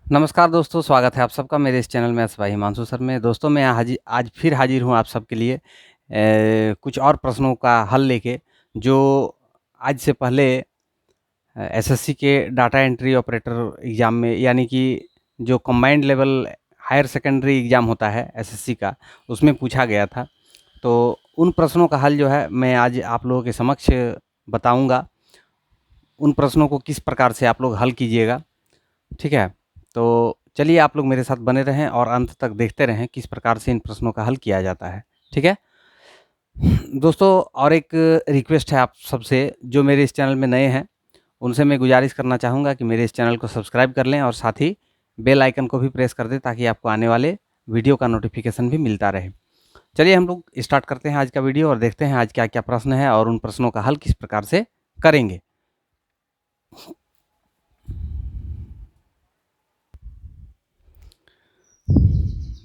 नमस्कार दोस्तों, स्वागत है आप सबका मेरे इस चैनल में असवाई हिमांशु सर में। दोस्तों मैं आज फिर हाजिर हूँ आप सबके लिए कुछ और प्रश्नों का हल लेके, जो आज से पहले एसएससी के डाटा एंट्री ऑपरेटर एग्ज़ाम में, यानी कि जो combined level higher secondary exam होता है एसएससी का, उसमें पूछा गया था। तो उन प्रश्नों का हल जो है मैं आज आप लोगों के समक्ष बताऊँगा। उन प्रश्नों को किस प्रकार से आप लोग हल कीजिएगा, ठीक है? तो चलिए आप लोग मेरे साथ बने रहें और अंत तक देखते रहें किस प्रकार से इन प्रश्नों का हल किया जाता है, ठीक है? दोस्तों और एक रिक्वेस्ट है आप सबसे, जो मेरे इस चैनल में नए हैं, उनसे मैं गुजारिश करना चाहूँगा कि मेरे इस चैनल को सब्सक्राइब कर लें और साथ ही बेल आइकन को भी प्रेस कर दें, ताकि आपको आने वाले वीडियो का नोटिफिकेशन भी मिलता रहे। चलिए हम लोग स्टार्ट करते हैं आज का वीडियो और देखते हैं आज क्या-क्या प्रश्न है और उन प्रश्नों का हल किस प्रकार से करेंगे।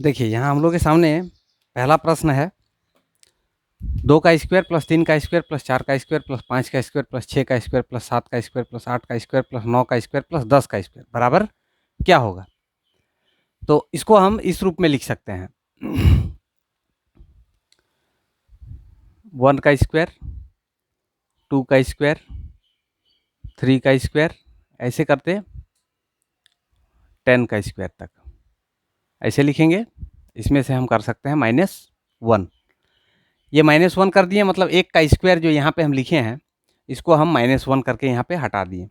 देखिए यहाँ हम लोग के सामने पहला प्रश्न है, 2 का स्क्वायर प्लस 3 का स्क्वायर प्लस 4 का स्क्वायर प्लस 5 का स्क्वायर प्लस 6 का स्क्वायर प्लस 7 का स्क्वायर प्लस 8 का स्क्वायर प्लस 9 का स्क्वायर प्लस 10 का स्क्वायर बराबर क्या होगा? तो इसको हम इस रूप में लिख सकते हैं, 1 का स्क्वायर, 2 का स्क्वायर, 3 का स्क्वायर, ऐसे करते 10 का स्क्वायर तक ऐसे लिखेंगे। इसमें से हम कर सकते हैं -1। ये -1 कर दिए, मतलब 1 का स्क्वायर जो यहाँ पे हम लिखे हैं, इसको हम -1 करके यहाँ पे हटा दिए।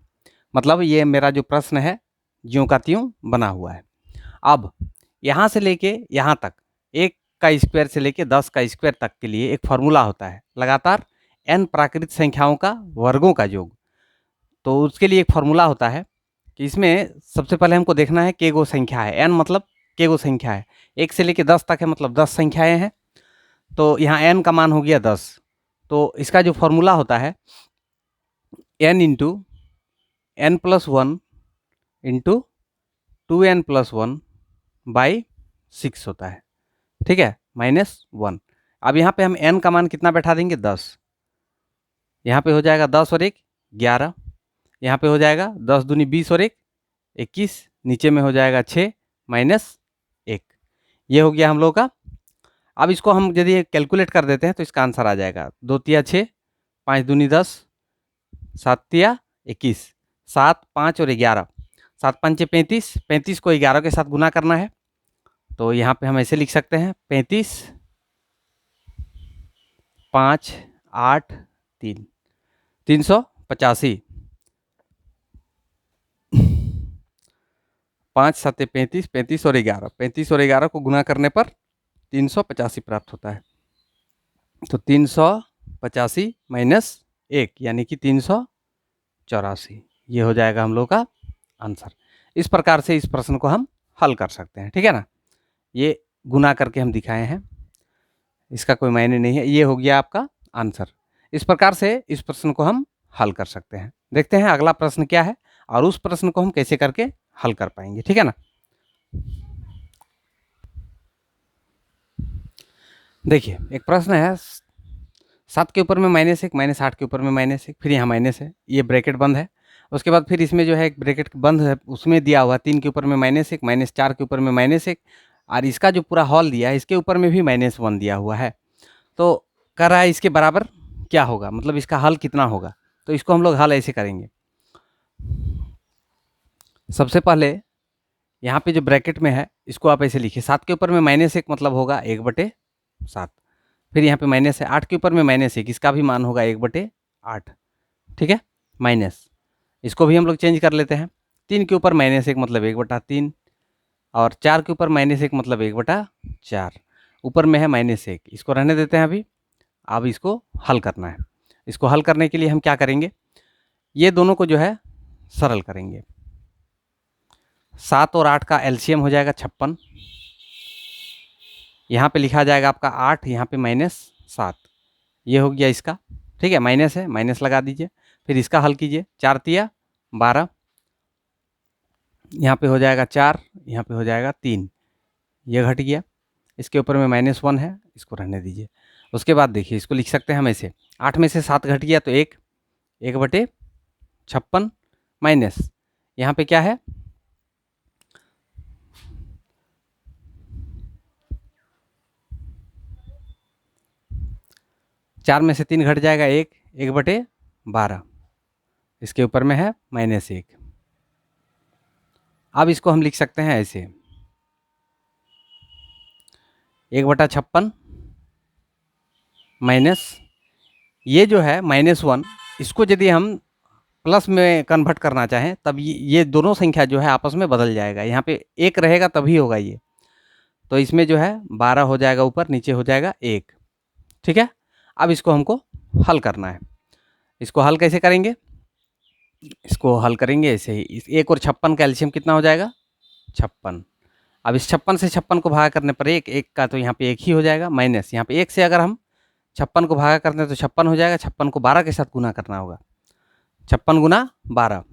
मतलब ये मेरा जो प्रश्न है ज्यों का त्यों बना हुआ है। अब यहाँ से लेके यहाँ तक 1 का स्क्वायर से लेके 10 का स्क्वायर तक के लिए एक फार्मूला होता है, लगातार n प्राकृत संख्याओं का वर्गों का योग। तो उसके लिए एक फार्मूला होता है कि इसमें सबसे पहले हमको देखना है के गो संख्या है, n मतलब के गो संख्या है। 1 से लेके 10 तक है, मतलब 10 संख्याएँ हैं। तो यहाँ n का मान हो गया 10। तो इसका जो फार्मूला होता है n into n plus 1 into 2n plus 1 by 6 होता है, ठीक है, -1। अब यहाँ पे हम n का मान कितना बैठा देंगे? 10। यहाँ पे हो जाएगा 10 और 1 11। यहाँ पे हो जाएगा 10 दूनी 20 और 1 21। नीचे में हो जाएगा 6 -1। ये हो गया हम लोग का। अब इसको हम यदि कैलकुलेट कर देते हैं तो इसका आंसर आ जाएगा 2 तिया 6, 5 दूनी 10, 7 तिया 21, 7 5 और 11, 7 पंचे 35, 35 को 11 के साथ गुना करना है। तो यहाँ पे हम ऐसे लिख सकते हैं 35 5 8 3 385। 5 7 35, 35 और 11, 35 और 11 को गुना करने पर 385 प्राप्त होता है। तो 385 माइनस 1 यानी कि 384, ये हो जाएगा हम लोग का आंसर। इस प्रकार से इस प्रश्न को हम हल कर सकते हैं, ठीक है ना? ये गुना करके हम दिखाए हैं, इसका कोई मायने नहीं है। ये हो गया आपका आंसर। इस प्रकार से इस प्रश्न को हम हल कर सकते हैं। देखते हैं अगला प्रश्न क्या है और उस प्रश्न को हम कैसे करके हल कर पाएंगे, ठीक है ना? देखिए एक प्रश्न है, 7 के ऊपर में -1, -8 के ऊपर में -1, फिर यहाँ माइनस है, ये ब्रैकेट बंद है। उसके बाद फिर इसमें जो है एक ब्रैकेट बंद है, उसमें दिया हुआ 3 के ऊपर में -1, -4 के ऊपर में -1, और इसका जो पूरा हॉल दिया है इसके ऊपर में भी -1 दिया हुआ है। तो कह रहा है इसके बराबर क्या होगा, मतलब इसका हल कितना होगा? तो इसको हम लोग हल ऐसे करेंगे। सबसे पहले यहाँ पे जो ब्रैकेट में है इसको आप ऐसे लिखिए, 7 के ऊपर में -1 मतलब होगा 1/7। फिर यहाँ पे माइनस है, 8 के ऊपर में -1, इसका भी मान होगा 1/8, ठीक है, माइनस। इसको भी हम लोग चेंज कर लेते हैं। 3 के ऊपर -1 मतलब 1/3, और 4 के ऊपर -1 मतलब 1/4। ऊपर में है -1, इसको रहने देते हैं अभी। अब इसको हल करना है। इसको हल करने के लिए हम क्या करेंगे, ये दोनों को जो है सरल करेंगे। 7 और 8 का एलसीएम हो जाएगा 56। यहाँ पे लिखा जाएगा आपका 8, यहाँ पे -7, ये हो गया इसका, ठीक है, माइनस है, माइनस लगा दीजिए। फिर इसका हल कीजिए, 4 तिया 12, यहाँ पे हो जाएगा 4, यहाँ पे हो जाएगा 3, ये घट गया। इसके ऊपर में -1 है, इसको रहने दीजिए। उसके बाद देखिए इसको लिख सकते हैं हम ऐसे, 8 में से 7 घट गया तो 1/56 माइनस, यहाँ पे क्या है 4 में से 3 घट जाएगा 1, 1/12, इसके ऊपर में है -1। अब इसको हम लिख सकते हैं ऐसे, 1/56 माइनस ये जो है -1, इसको यदि हम प्लस में कन्वर्ट करना चाहें तब ये दोनों संख्या जो है आपस में बदल जाएगा। यहाँ पे 1 रहेगा तभी होगा ये, तो इसमें जो है 12 हो जाएगा ऊपर, नीचे हो जाएगा 1। ठीक है, अब इसको हमको हल करना है। इसको हल कैसे करेंगे? इसको हल करेंगे ऐसे ही, इस 1 और 56 का एलसीएम कितना हो जाएगा? 56। अब इस 56 से 56 को भागा करने पर 1 का तो यहाँ पे 1 ही हो जाएगा, माइनस यहाँ पे 1 से अगर हम 56 को भागा करते हैं तो 56 हो जाएगा। 56 को 12 के साथ गुना करना होगा, 56 गुना 12,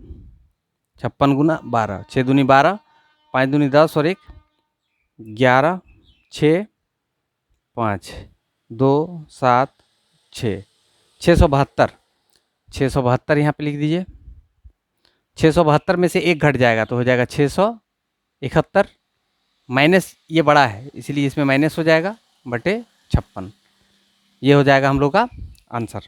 56 गुना 12, 6 दूनी 12, 5 दूनी 10 और 1 11, 6 5 2 7 6, 672, 672 यहाँ पे लिख दीजिए। 672 में से 1 घट जाएगा तो हो जाएगा 671, माइनस ये बड़ा है इसीलिए इसमें माइनस हो जाएगा बटे 56। ये हो जाएगा हम लोग का आंसर।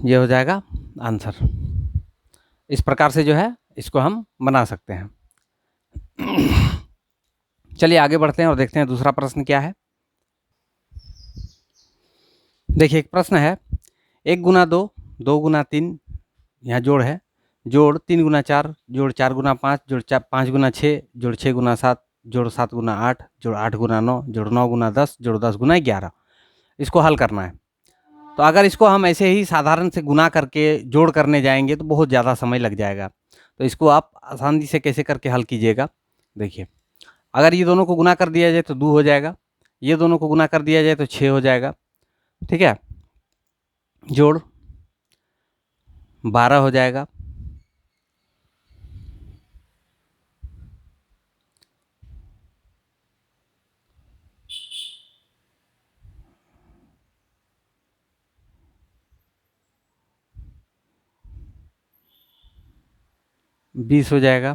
ये हो जाएगा आंसर। इस प्रकार से जो है इसको हम बना सकते हैं। चलिए आगे बढ़ते हैं और देखते हैं दूसरा प्रश्न क्या है। देखिए एक प्रश्न है, 1 गुना 2, 2 गुना 3, यहाँ जोड़ है, जोड़ 3 गुना 4, जोड़ 4 गुना 5, जोड़ 5 गुना 6, जोड़ 6 गुना 7, जोड़ 7 गुना 8, जोड़ 8 गुना 9, जोड़ 9 गुना 10, जोड़ 10 गुना 11। इसको हल करना है। तो अगर इसको हम ऐसे ही साधारण से गुना करके जोड़ करने जाएंगे तो बहुत ज़्यादा समय लग जाएगा। तो इसको आप आसानी से कैसे करके हल कीजिएगा। देखिए, अगर ये दोनों को गुना कर दिया जाए तो 2 हो जाएगा, ये दोनों को गुना कर दिया जाए तो 6 हो जाएगा। ठीक है, जोड़ 12 हो जाएगा, बीस हो जाएगा,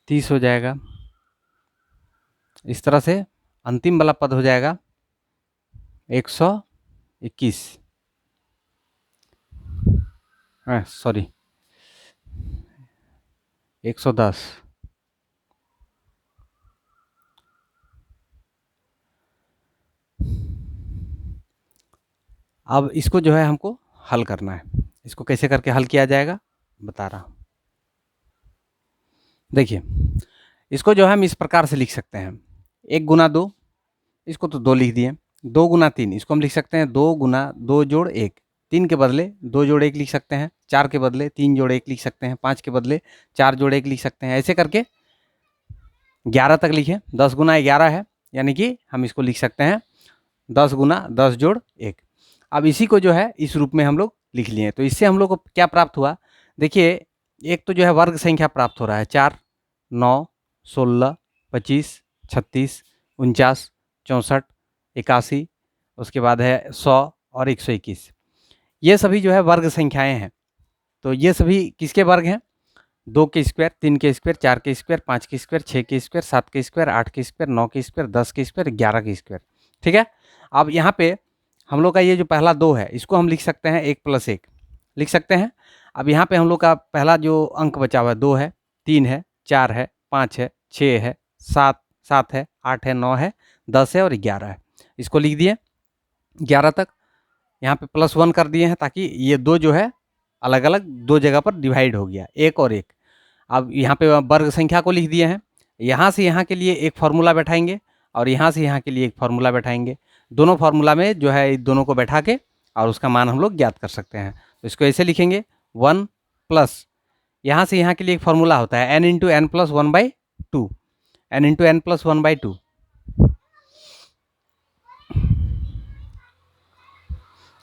30 हो जाएगा। इस तरह से अंतिम वाला पद हो जाएगा 121, सॉरी 110। अब इसको जो है हमको हल करना है। इसको कैसे करके हल किया जाएगा बता रहा हूँ। देखिए, इसको जो है हम इस प्रकार से लिख सकते हैं, 1 गुना 2, इसको तो 2 लिख दिए। 2 गुना 3, इसको हम लिख सकते हैं 2 गुना 2 जोड़ 1, 3 के बदले 2 जोड़ 1 लिख सकते हैं, 4 के बदले 3 जोड़ 1 लिख सकते हैं, 5 के बदले 4 जोड़ 1 लिख सकते हैं। ऐसे करके 11 तक लिखे, 10 गुना 11 है, यानी कि हम इसको लिख सकते हैं 10 गुना 10 जोड़ 1। अब इसी को जो है इस रूप में हम लोग लिख लिए। तो इससे हम लोग को क्या प्राप्त हुआ? देखिए, एक तो जो है वर्ग संख्या प्राप्त हो रहा है, 4, 9, 16, 25, 36, 49, 64, 81, उसके बाद है 100 और 121। ये सभी जो है वर्ग संख्याएं हैं। तो ये सभी किसके वर्ग हैं? 2 के स्क्वायर, 3 के स्क्वायर, 4 के स्क्वायर, 5 के स्क्वायर, 6 के स्क्वायर, 7 के स्क्वायर, 8 के स्क्वायर, 9 के स्क्वायर, 10 के स्क्वायर, 11 के स्क्वायर। ठीक है, अब यहाँ पे हम लोग का ये जो पहला 2 है इसको हम लिख सकते हैं 1 + 1 लिख सकते हैं। अब यहाँ पे हम लोग का पहला जो अंक बचा हुआ है 2 है, 3 है, 4 है, 5 है, 6 है, 7 है, 8 है, 9 है, 10 है और 11 है। इसको लिख दिए 11 तक। यहाँ पे +1 कर दिए हैं ताकि ये 2 जो है अलग अलग 2 जगह पर डिवाइड हो गया, 1 और 1। अब यहाँ पे वर्ग संख्या को लिख दिए हैं। यहाँ से यहाँ के लिए एक फार्मूला बैठाएंगे और यहाँ से यहाँ के लिए एक फार्मूला बैठाएंगे। दोनों फार्मूला में जो है दोनों को बैठा के और उसका मान हम लोग ज्ञात कर सकते हैं। तो इसको ऐसे लिखेंगे 1 प्लस, यहाँ से यहाँ के लिए एक फार्मूला होता है n × n + 1/2, n × n + 1/2।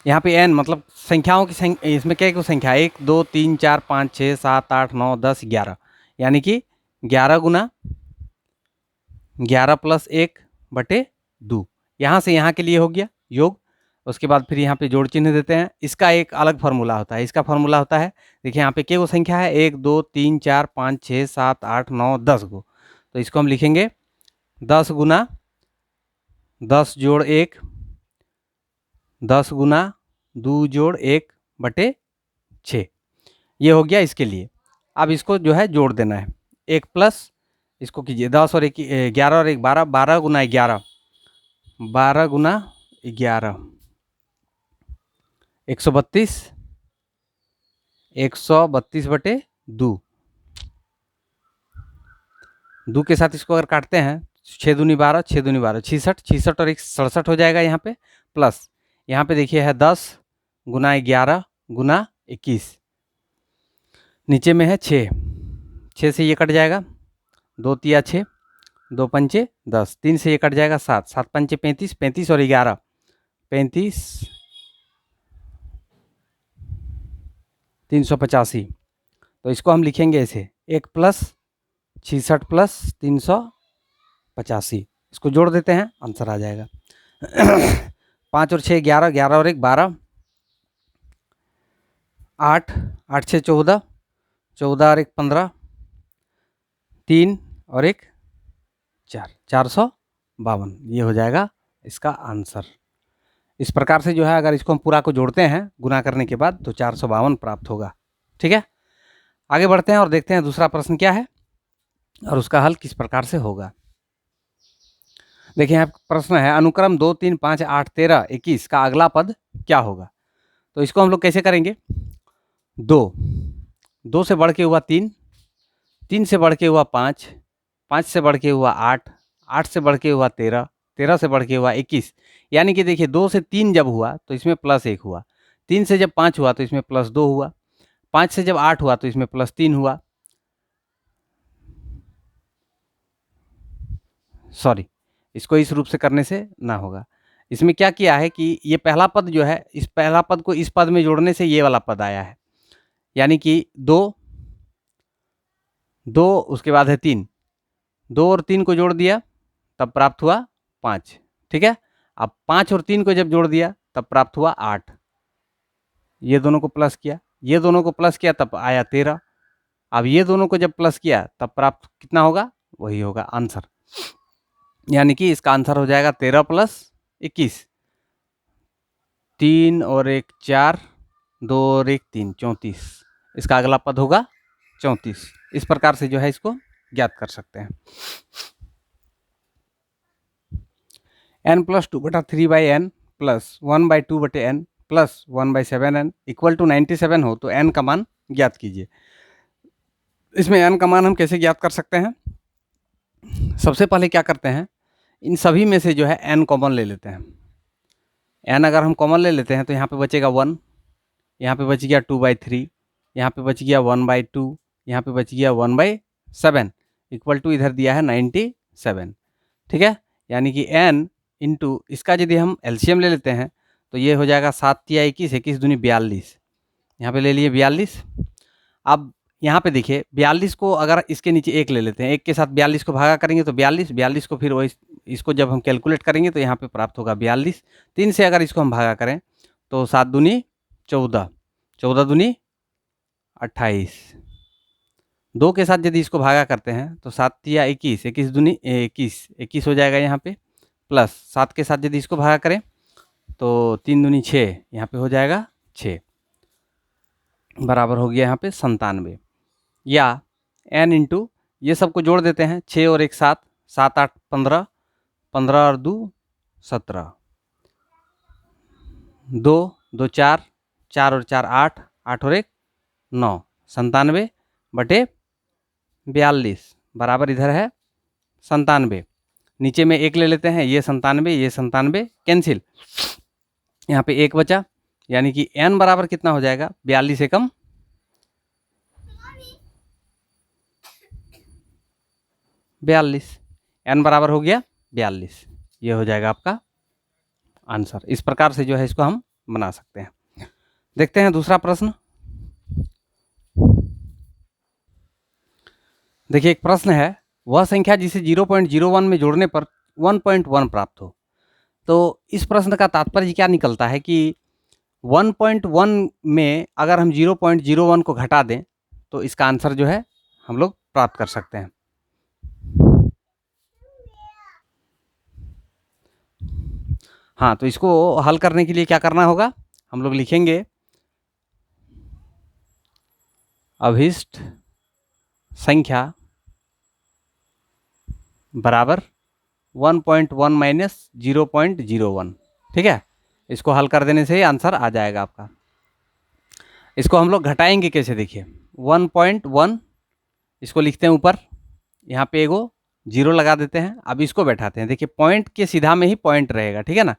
यहाँ पे n मतलब संख्याओं की संख्या, इसमें क्या को संख्या 1 2 3 4 5 6 7 8 9 10 11, यानी कि 11 गुना 11 + 1/2, यहाँ से यहाँ के लिए हो गया योग, उसके बाद फिर यहाँ पे जोड़ चिन्ह देते हैं। इसका एक अलग फार्मूला होता है। इसका फार्मूला होता है, देखिए यहाँ पे क्या संख्या है, 1 2 3 4 5 6 7 8 9 10 गो। तो इसको हम लिखेंगे 10 गुना 10 जोड़ 1, 10 गुना 2 जोड़ 1 बटे 6। ये हो गया इसके लिए। अब इसको जो है जोड़ देना है, 1 प्लस इसको कीजिए 10 और 1 11 और 1 12, 12 गुना 11, 12 गुना 11 132, 132 बटे 2। 2 के साथ इसको अगर काटते हैं, 6 दूनी 12, 6 दूनी 12 66, 66 और 1 67 हो जाएगा यहाँ पे। प्लस यहाँ पे देखिए है 10 गुना 11 गुना 21, नीचे में है 6, 6 से ये कट जाएगा, 2 तिया 6, 2 पंचे 10, 3 से ये कट जाएगा 7, 7 पंचे 35, 35 और 11 35, 385। तो इसको हम लिखेंगे ऐसे 1 प्लस 66 प्लस 385। इसको जोड़ देते हैं, आंसर आ जाएगा 5 और 6 11, 11 और 1 12, 8, 8 6 14, 14 और 1 15, 3 और 1 4, 452। ये हो जाएगा इसका आंसर। इस प्रकार से जो है अगर इसको हम पूरा को जोड़ते हैं गुना करने के बाद तो 452 प्राप्त होगा। ठीक है, आगे बढ़ते हैं और देखते हैं दूसरा प्रश्न क्या है और उसका हल किस प्रकार से होगा। देखिए यहाँ प्रश्न है, अनुक्रम 2 3 5 8 13 21 का अगला पद क्या होगा। तो इसको हम लोग कैसे करेंगे, 2 से बढ़ के हुआ 3, 3 से बढ़ के हुआ 5, 5 से बढ़ के हुआ 8, 8 से बढ़ के हुआ 13, 13 से बढ़ के हुआ 21। यानी कि देखिए 2 से 3 जब हुआ तो इसमें +1 हुआ, 3 से जब 5 हुआ तो इसमें +2 हुआ, 5 से जब 8 हुआ तो इसमें +3 हुआ। सॉरी, इसको इस रूप से करने से ना होगा। इसमें क्या किया है कि ये पहला पद जो है, इस पहला पद को इस पद में जोड़ने से ये वाला पद आया है। यानी कि 2 2 उसके बाद है 3, 2 और 3 को जोड़ दिया तब प्राप्त हुआ 5। ठीक है, अब 5 और 3 को जब जोड़ दिया तब प्राप्त हुआ 8। ये दोनों को प्लस किया, ये दोनों को प्लस किया तब आया 13। अब ये दोनों को जब प्लस किया तब प्राप्त कितना होगा, वही होगा आंसर। यानी कि इसका आंसर हो जाएगा 13 + 21, 3 और 1 4, 2 और 1 3, 34। इसका अगला पद होगा 34। इस प्रकार से जो है इसको ज्ञात कर सकते हैं। n + 2/3/n + 1/2/n + 1/7n = 97 हो तो n का मान ज्ञात कीजिए। इसमें n का मान हम कैसे ज्ञात कर सकते हैं, सबसे पहले क्या करते हैं, इन सभी में से जो है n कॉमन ले लेते हैं। n अगर हम कॉमन ले लेते हैं तो यहाँ पे बचेगा 1, यहाँ पे बच गया 2/3, यहाँ पे बच गया 1/2, यहाँ पे बच गया 1/7 = इधर दिया है 97। ठीक है, यानी कि n इंटू इसका यदि हम एलसीएम ले लेते हैं तो ये हो जाएगा 7 तिया 21, 21 दूनी 42। यहाँ पे ले लिए 42। अब यहाँ पे देखिए 42 को अगर इसके नीचे 1 ले लेते हैं, 1 के साथ 42 को भागा करेंगे तो 42, 42 को फिर वही इसको जब हम कैलकुलेट करेंगे तो यहाँ पे प्राप्त होगा 42। 3 से अगर इसको हम भागा करें तो 7 दूनी 14, 14 दूनी 28। 2 के साथ यदि इसको भागा करते हैं तो 7 तिया 21, 21 दूनी 21, 21 हो जाएगा यहाँ पे। प्लस 7 के साथ यदि इसको भागा करें तो 3 दूनी 6, यहाँ पे हो जाएगा 6, बराबर हो गया यहाँ पे 97। या n इंटू ये सबको जोड़ देते हैं, 6 और 1 7, 7 8 15, 15 और 2 17, 2 2 4, 4 और 4 8, 8 और 1 9, 97/42 बराबर इधर है 97। नीचे में 1 ले लेते हैं, ये 97, ये 97 कैंसिल, यहाँ पे 1 बचा। यानी कि n बराबर कितना हो जाएगा, 42 से कम 42, n बराबर हो गया 42। ये हो जाएगा आपका आंसर। इस प्रकार से जो है इसको हम बना सकते हैं। देखते हैं दूसरा प्रश्न। देखिए एक प्रश्न है, वह संख्या जिसे 0.01 में जोड़ने पर 1.1 प्राप्त हो। तो इस प्रश्न का तात्पर्य क्या निकलता है कि 1.1 में अगर हम 0.01 को घटा दें तो इसका आंसर जो है हम लोग प्राप्त कर सकते हैं। हाँ, तो इसको हल करने के लिए क्या करना होगा, हम लोग लिखेंगे अभिष्ट संख्या बराबर 1.1 माइनस 0.01। ठीक है, इसको हल कर देने से ही आंसर आ जाएगा आपका। इसको हम लोग घटाएंगे कैसे, देखिए 1.1 इसको लिखते हैं ऊपर, यहाँ पे एगो 0 लगा देते हैं। अब इसको बैठाते हैं, देखिए पॉइंट के सीधा में ही पॉइंट रहेगा, ठीक है ना।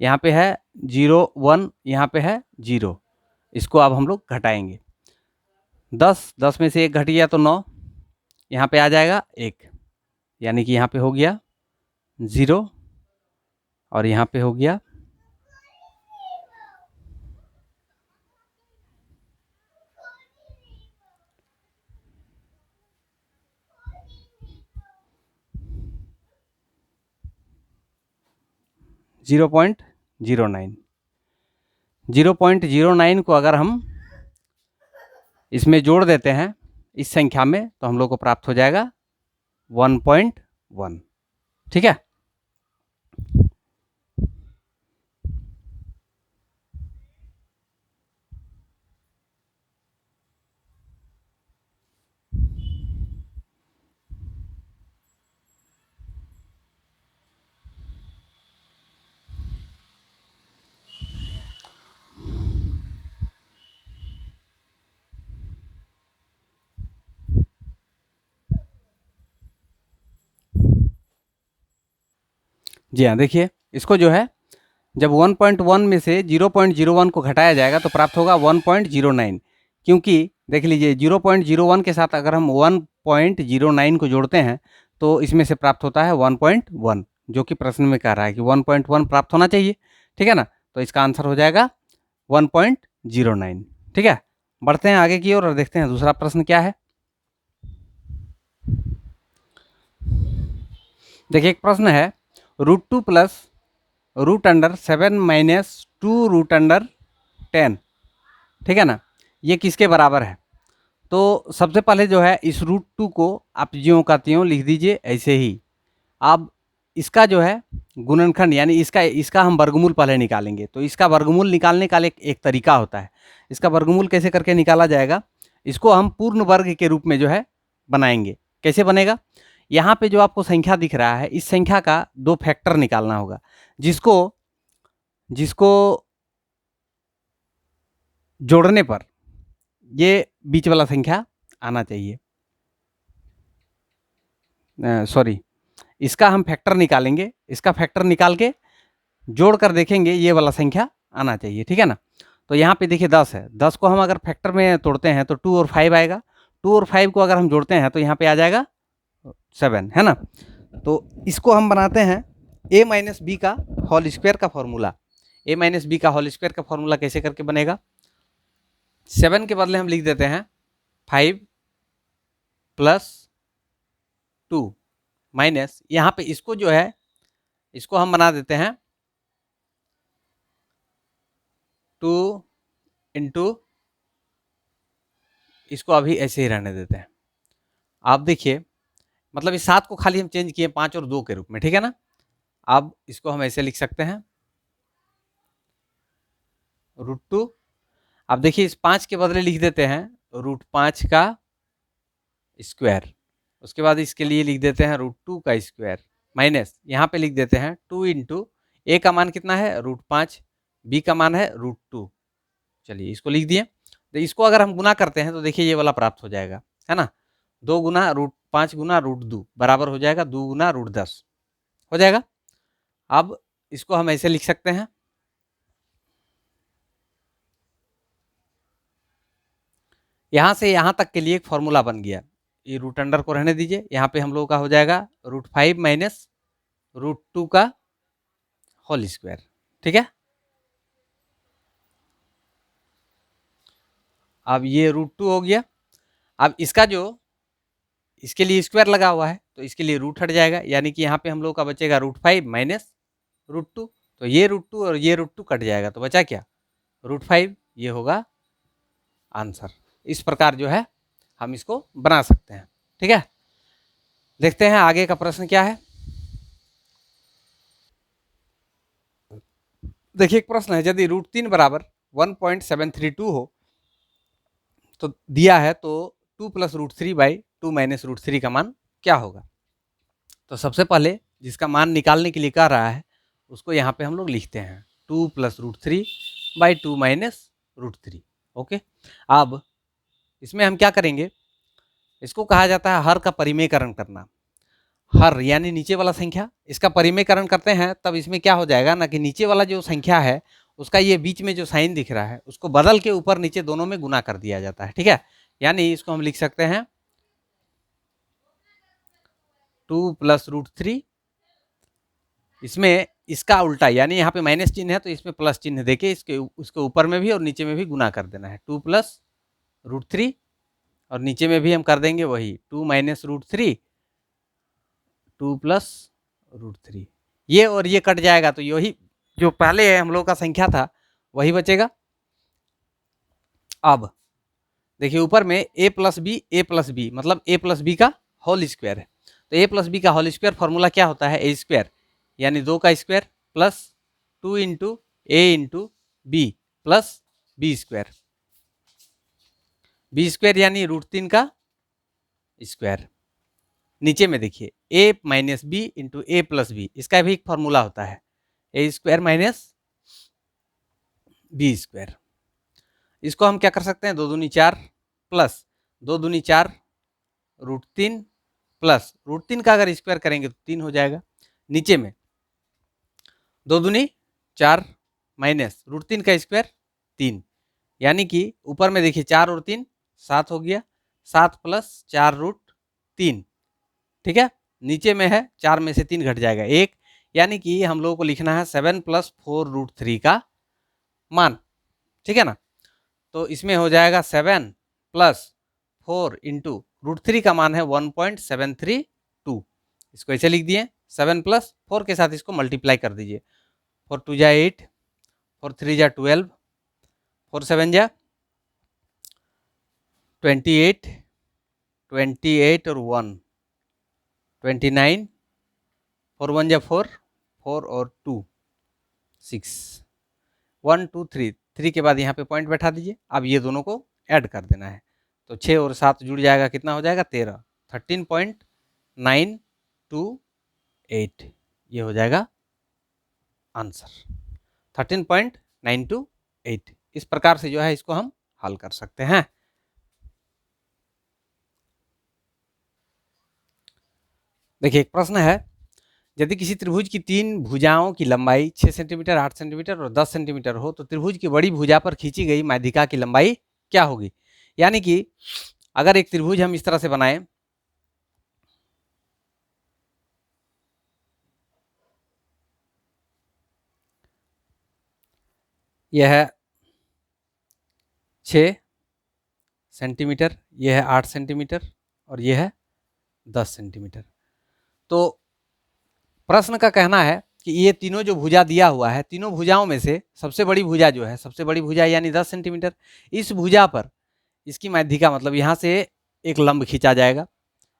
यहाँ पे है 0 1, यहाँ पे है 0। इसको अब हम लोग घटाएंगे, 10 में से 1 घट गया तो 9, यहाँ पे आ जाएगा 1, यानी कि यहाँ पे हो गया 0 और यहाँ पे हो गया 0.09। 0.09 को अगर हम इसमें जोड़ देते हैं इस संख्या में तो हम लोग को प्राप्त हो जाएगा 1.1। ठीक है, जी हाँ, देखिए इसको जो है जब 1.1 में से 0.01 को घटाया जाएगा तो प्राप्त होगा 1.09, क्योंकि देख लीजिए 0.01 के साथ अगर हम 1.09 को जोड़ते हैं तो इसमें से प्राप्त होता है 1.1, जो कि प्रश्न में कह रहा है कि 1.1 प्राप्त होना चाहिए। ठीक है ना, तो इसका आंसर हो जाएगा 1.09। ठीक है, बढ़ते हैं आगे की ओर और देखते हैं दूसरा प्रश्न क्या है। देखिए एक प्रश्न है, √2 प्लस √7 माइनस 2√10। ठीक है ना, ये किसके बराबर है। तो सबसे पहले जो है इस √2 को आप ज्यों का त्यों लिख दीजिए ऐसे ही। अब इसका जो है गुणनखंड यानी इसका हम वर्गमूल पहले निकालेंगे। तो इसका वर्गमूल निकालने का एक तरीका होता है। इसका वर्गमूल कैसे करके निकाला जाएगा, इसको हम पूर्ण वर्ग के रूप में जो है बनाएंगे। कैसे बनेगा, यहाँ पे जो आपको संख्या दिख रहा है इस संख्या का 2 फैक्टर निकालना होगा, जिसको जोड़ने पर ये बीच वाला संख्या आना चाहिए। सॉरी, इसका हम फैक्टर निकालेंगे, इसका फैक्टर निकाल के जोड़ कर देखेंगे ये वाला संख्या आना चाहिए। ठीक है ना, तो यहाँ पे देखिए 10 है, 10 को हम अगर फैक्टर में तोड़ते हैं तो 2 और 5 आएगा। 2 और 5 को अगर हम जोड़ते हैं तो यहाँ पे आ जाएगा 7, है ना। तो इसको हम बनाते हैं a माइनस बी का होल स्क्वायर का फॉर्मूला। a माइनस बी का होल स्क्वायर का फॉर्मूला कैसे करके बनेगा, 7 के बदले हम लिख देते हैं 5 प्लस 2 माइनस, यहाँ पे इसको जो है इसको हम बना देते हैं 2 इंटू, इसको अभी ऐसे ही रहने देते हैं। आप देखिए मतलब इस 7 को खाली हम चेंज किए 5 और 2 के रूप में। ठीक है ना, अब इसको हम ऐसे लिख सकते हैं √2। अब देखिए इस 5 के बदले लिख देते हैं √5 का स्क्वायर। उसके बाद इसके लिए लिख देते हैं √2 का स्क्वायर माइनस, यहाँ पे लिख देते हैं 2 इंटू, ए का मान कितना है √5, बी का मान है √2। चलिए इसको लिख दिए। तो इसको अगर हम गुना करते हैं तो देखिए ये वाला प्राप्त हो जाएगा, है ना। 2 गुना √5 गुना √2 बराबर हो जाएगा 2 गुना √10 हो जाएगा। अब इसको हम ऐसे लिख सकते हैं, यहाँ से यहाँ तक के लिए एक फॉर्मूला बन गया। ये रूट अंडर को रहने दीजिए, यहाँ पे हम लोगों का हो जाएगा √5 माइनस √2 का होल स्क्वायर। ठीक है, अब ये √2 हो गया। अब इसका जो इसके लिए स्क्वायर लगा हुआ है तो इसके लिए रूट हट जाएगा, यानी कि यहाँ पे हम लोग का बचेगा √5 माइनस √2, तो ये √2 और ये √2 कट जाएगा, तो बचा क्या, √5। ये होगा आंसर। इस प्रकार जो है हम इसको बना सकते हैं। ठीक है, देखते हैं आगे का प्रश्न क्या है। देखिए एक प्रश्न है, यदि √3 बराबर 1.732 हो तो दिया है, तो 2 + √3/2 - √3 का मान क्या होगा। तो सबसे पहले जिसका मान निकालने के लिए कह रहा है उसको यहाँ पे हम लोग लिखते हैं 2 + √3/2 - √3। ओके, अब इसमें हम क्या करेंगे, इसको कहा जाता है हर का परिमेयकरण करना। हर यानी नीचे वाला संख्या, इसका परिमेयकरण करते हैं तब इसमें क्या हो जाएगा ना कि नीचे वाला जो संख्या है उसका ये बीच में जो साइन दिख रहा है उसको बदल के ऊपर नीचे दोनों में गुना कर दिया जाता है। ठीक है, यानी इसको हम लिख सकते हैं 2 + √3, इसमें इसका उल्टा यानी यहाँ पे माइनस चिन्ह है तो इसमें प्लस चिन्ह देके उसके ऊपर में भी और नीचे में भी गुना कर देना है। 2 + √3 और नीचे में भी हम कर देंगे वही 2 - √3, 2 + √3। ये और ये कट जाएगा तो यही जो पहले हम लोग का संख्या था वही बचेगा। अब देखिए ऊपर में a + b मतलब a + b का होल स्क्वायर है, तो a + b का होल स्क्वायर फॉर्मूला क्या होता है, a स्क्वायर यानी 2 का square plus 2 × a × b plus b square, b square यानी √3 का स्क्वायर। नीचे में देखिए a - b × a + b, इसका भी एक फॉर्मूला होता है a square minus b square. इसको हम क्या कर सकते हैं, 2 दूनी 4 प्लस 2 दूनी 4 √3 प्लस √3 का अगर स्क्वायर करेंगे तो 3 हो जाएगा। नीचे में 2 दूनी 4 माइनस √3 का स्क्वायर 3, यानी कि ऊपर में देखिए 4 और 3 7 हो गया, 7 + 4√3। ठीक है, नीचे में है 4 में से 3 घट जाएगा 1, यानी कि हम लोगों को लिखना है 7 + 4√3 का मान। ठीक है ना, तो इसमें हो जाएगा 7 + 4 × √3 का मान है 1.732। इसको ऐसे लिख दिए, 7 + 4 के साथ इसको मल्टीप्लाई कर दीजिए, 4 × 2 = 8, 4 × 3 = 12, 4 × 7 = 28, 28 और 1 29, 4 × 1 = 4, 4 और 2 6, 1 2 3, 3 के बाद यहाँ पे पॉइंट बैठा दीजिए। अब ये दोनों को ऐड कर देना है, तो 6 और 7 जुड़ जाएगा, कितना हो जाएगा 13, 13.928, ये हो जाएगा आंसर 13.928। इस प्रकार से जो है इसको हम हल कर सकते हैं। देखिए एक प्रश्न है, यदि किसी त्रिभुज की 3 भुजाओं की लंबाई 6 सेंटीमीटर, 8 सेंटीमीटर और 10 सेंटीमीटर हो तो त्रिभुज की बड़ी भुजा पर खींची गई माध्यिका की लंबाई क्या होगी। यानी कि अगर एक त्रिभुज हम इस तरह से बनाएं, यह है 6 सेंटीमीटर, यह है 8 सेंटीमीटर और यह है 10 सेंटीमीटर, तो प्रश्न का कहना है कि ये तीनों जो भुजा दिया हुआ है, तीनों भुजाओं में से सबसे बड़ी भुजा जो है, सबसे बड़ी भुजा यानी 10 सेंटीमीटर, इस भुजा पर इसकी माध्यिका मतलब यहाँ से एक लंब खींचा जाएगा,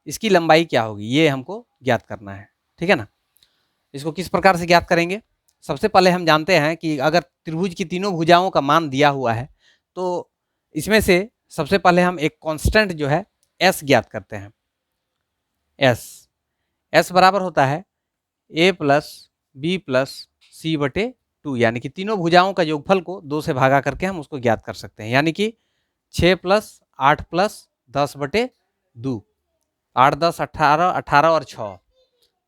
इसकी लंबाई क्या होगी ये हमको ज्ञात करना है। ठीक है ना, इसको किस प्रकार से ज्ञात करेंगे, सबसे पहले हम जानते हैं कि अगर त्रिभुज की तीनों भुजाओं का मान दिया हुआ है तो इसमें से सबसे पहले हम एक कांस्टेंट जो है एस ज्ञात करते हैं। एस बराबर होता है a + b + c/2, यानी कि तीनों भुजाओं का योगफल को 2 से भागा करके हम उसको ज्ञात कर सकते हैं, यानी कि 6 + 8 + 10/2, 8 10 18, 18 और 6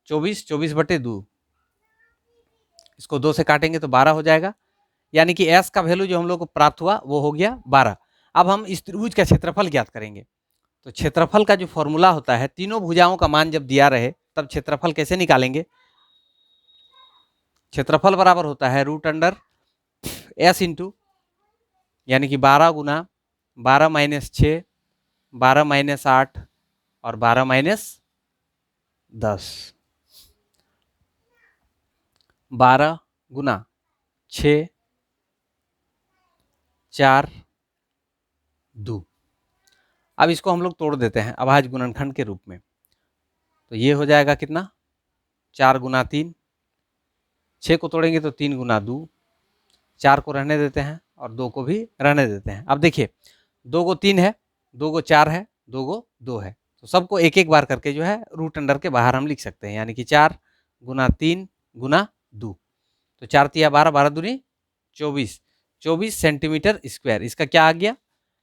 24, 24/2, इसको 2 से काटेंगे तो 12 हो जाएगा, यानी कि एस का वैल्यू जो हम लोग को प्राप्त हुआ वो हो गया 12। अब हम इस त्रिभुज का क्षेत्रफल ज्ञात करेंगे, तो क्षेत्रफल का जो फॉर्मूला होता है, तीनों भुजाओं का मान जब दिया रहे तब क्षेत्रफल कैसे निकालेंगे, क्षेत्रफल बराबर होता है √S इंटू यानी कि 12 गुना 12 - 6, 12 - 8 और 12 - 10, 12 गुना 6 4 2। अब इसको हम लोग तोड़ देते हैं अभाज्य गुणनखंड के रूप में। तो ये हो जाएगा कितना, 4 गुना 3, 6 को तोड़ेंगे तो 3 गुना 2, 4 को रहने देते हैं और 2 को भी रहने देते हैं। अब देखिए 2 को 3 है, 2 को 4 है, 2 को 2 है, तो सबको एक एक बार करके जो है रूट अंडर के बाहर हम लिख सकते हैं, यानी कि 4 गुना 3 गुना 2। तो 4 तिया 12, 12 दूनी 24, 24 सेंटीमीटर स्क्वायर। इसका क्या आ गया,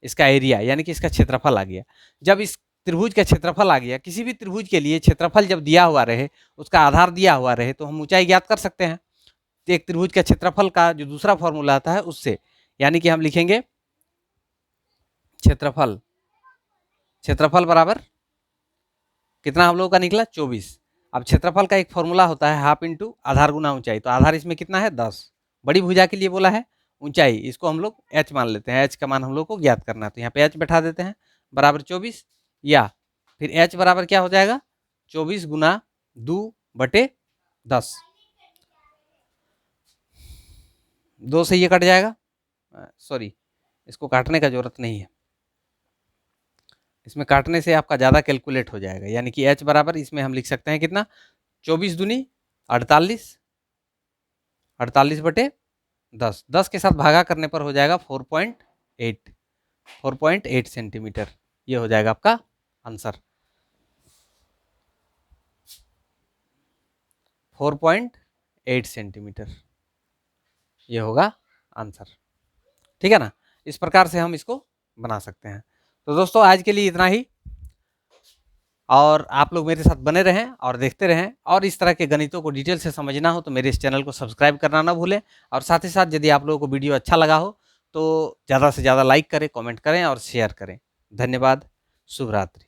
इसका एरिया यानी कि इसका क्षेत्रफल आ गया। जब इस त्रिभुज का क्षेत्रफल आ गया, किसी भी त्रिभुज के लिए क्षेत्रफल जब दिया हुआ रहे, उसका आधार दिया हुआ रहे, तो हम ऊंचाई ज्ञात कर सकते हैं। तो एक त्रिभुज का क्षेत्रफल का जो दूसरा फॉर्मूला आता है उससे, यानी कि हम लिखेंगे क्षेत्रफल, क्षेत्रफल बराबर कितना हम लोगों का निकला, 24। अब क्षेत्रफल का एक फॉर्मूला होता है हाफ इंटू आधार गुना ऊंचाई। तो आधार इसमें कितना है, 10। बड़ी भुजा के लिए बोला है, ऊंचाई इसको हम लोग h मान लेते हैं, h का मान हम लोग को ज्ञात करना है। तो यहाँ पे h बैठा देते हैं बराबर 24, या फिर h बराबर क्या हो जाएगा, 24 गुना 2/10। 2 से ये कट जाएगा, सॉरी इसको काटने का जरूरत नहीं है, इसमें काटने से आपका ज़्यादा कैलकुलेट हो जाएगा। यानी कि h बराबर इसमें हम लिख सकते हैं कितना, 24 दूनी 48, 48/10, 10 के साथ भागा करने पर हो जाएगा 4.8 सेंटीमीटर। ये हो जाएगा आपका आंसर, 4.8 सेंटीमीटर, ये होगा आंसर। ठीक है ना, इस प्रकार से हम इसको बना सकते हैं। तो दोस्तों आज के लिए इतना ही, और आप लोग मेरे साथ बने रहें और देखते रहें, और इस तरह के गणितों को डिटेल से समझना हो तो मेरे इस चैनल को सब्सक्राइब करना ना भूलें। और साथ ही साथ यदि आप लोगों को वीडियो अच्छा लगा हो तो ज़्यादा से ज़्यादा लाइक करें, कमेंट करें और शेयर करें। धन्यवाद, शुभ रात्रि।